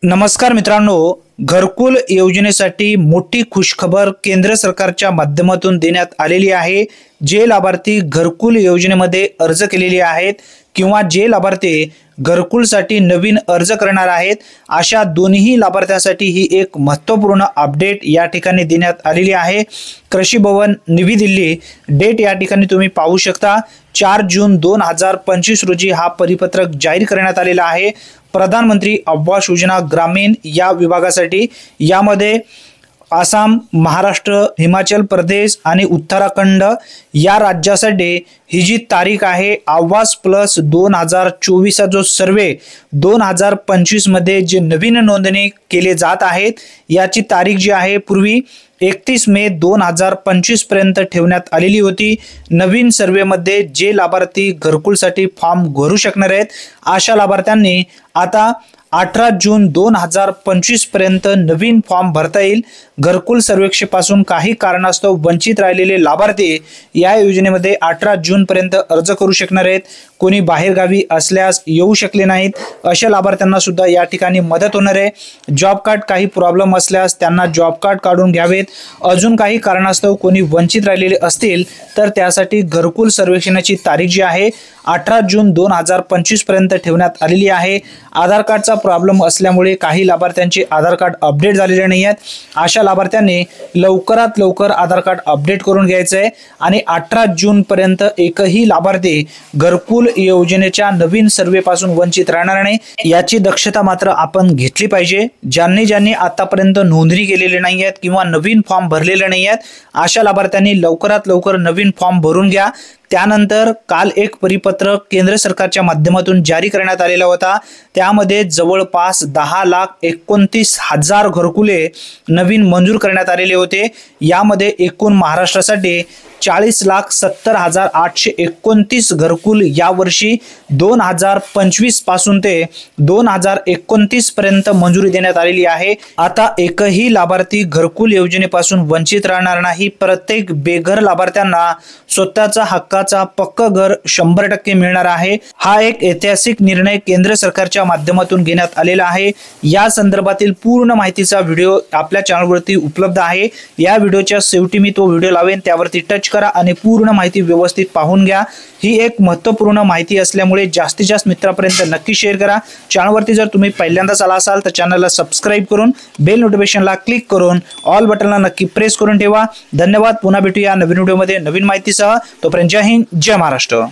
नमस्कार मित्रांनो, घरकुल योजनेसाठी मोठी खुशखबर केंद्र सरकारच्या माध्यमातून देण्यात आलेली आहे। जे लाभार्थी घरकुल योजनेमध्ये अर्ज केलेले आहेत किंवा जे लाभार्थी घरकुलसाठी नवीन अर्ज करणार आहेत अशा दोन्ही लाभार्थ्यांसाठी ही एक महत्त्वपूर्ण अपडेट या ठिकाणी देण्यात आलेली आहे। कृषी भवन नवी दिल्ली डेट या ठिकाणी तुम्ही पाहू शकता 4 जून 2025 रोजी हा परिपत्रक जाहीर करण्यात आलेला आहे। प्रधानमंत्री आवास योजना ग्रामीण या विभागासाठी यामध्ये आसाम, महाराष्ट्र, हिमाचल प्रदेश आणि उत्तराखंड या राज्यासाठी ही जी तारीख आहे आवास प्लस 2024 जो सर्वे 2025 मध्ये जे नवीन नोंदणी केले जात आहेत याची तारीख जी आहे पूर्वी 31 मे 2025 पर्यंत ठेवण्यात आलेली होती। नवीन सर्वे मध्ये जे लाभार्थी घरकुलसाठी फॉर्म भरू शकणार आहेत अशा लाभार्थ्यांनी आता 18 जून 2025 पर्यंत नवीन फॉर्म भरता येईल। घरकुल सर्वेक्षणापासून काही कारणास्तव वंचित राहिलेले लाभार्थी या योजनेमध्ये 18 जून पर्यंत अर्ज करू शकणार आहेत। कोणी बाहेरगावी असल्यास येऊ शकले नाहीत अशा लाभार्थ्यांना सुद्धा या ठिकाणी मदत होणार आहे। जॉब कार्ड काही प्रॉब्लेम असल्यास त्यांना जॉब कार्ड काढून घ्यावेत। अजून काही कारणास्तव कोणी वंचित राहिलेले असतील तर त्यासाठी घरकुल सर्वेक्षणाची तारीख जी आहे 18 जून 2025 पर्यंत ठेवण्यात आलेली आहे। आधार कार्डचा प्रॉब्लेम असल्यामुळे काही लाभार्थ्यांचे आधार कार्ड अपडेट झालेले नाही आहेत। अशा लाभार्थ्यांनी लवकरात लवकर आधार कार्ड अपडेट करून घ्यायचे आहे आणि 18 जून पर्यंत एकही लाभार्थी घरकुल योजनेच्या नवीन सर्वे पासून वंचित राहणार नाही याची दक्षता मात्र आपण घेतली पाहिजे। ज्यांनी आतापर्यंत नोंदणी केलेली नाही आहेत किंवा नवीन फॉर्म भरलेले नाही आहेत अशा लाभार्थ्यांनी लवकरात लवकर नवीन फॉर्म भरून घ्या। त्यानंतर काल एक परिपत्रक केंद्र सरकारच्या माध्यमातून जारी करण्यात आलेला होता। त्यामध्ये जवळपास 10,29,000 घरकुले नवीन मंजूर करण्यात आलेले होते। यामध्ये एकूण महाराष्ट्रासाठी 40,70,829 घरकुल यावर्षी 2025 पासून ते 2029 पर्यंत मंजुरी देण्यात आलेली आहे। आता एकही लाभार्थी घरकुल योजनेपासून वंचित राहणार नाही। प्रत्येक बेघर लाभार्थ्यांना स्वतःचा हक्काचा पक्का घर 100% मिळणार आहे। हा एक ऐतिहासिक निर्णय केंद्र सरकारच्या माध्यमातून घेण्यात आलेला आहे। या संदर्भातील पूर्ण माहितीचा व्हिडिओ आपल्या चॅनलवरती उपलब्ध आहे। या व्हिडिओच्या शेवटी मी तो व्हिडिओ लावेन, त्यावरती टच करा आणि पूर्ण माहिती व्यवस्थित पाहून घ्या। ही एक महत्त्वपूर्ण माहिती असल्यामुळे जास्तीत जास्त मित्रांपर्यंत नक्की शेअर करा। चॅनलवरती जर तुम्ही पहिल्यांदाच आला असाल तर चॅनलला सबस्क्राइब करून बेल नोटिफिकेशनला क्लिक करून ऑल बटनला नक्की प्रेस करून ठेवा। धन्यवाद। पुन्हा भेटूया नवीन व्हिडिओमध्ये नवीन माहितीसह। तोपर्यंत जय हिंद, जय महाराष्ट्र।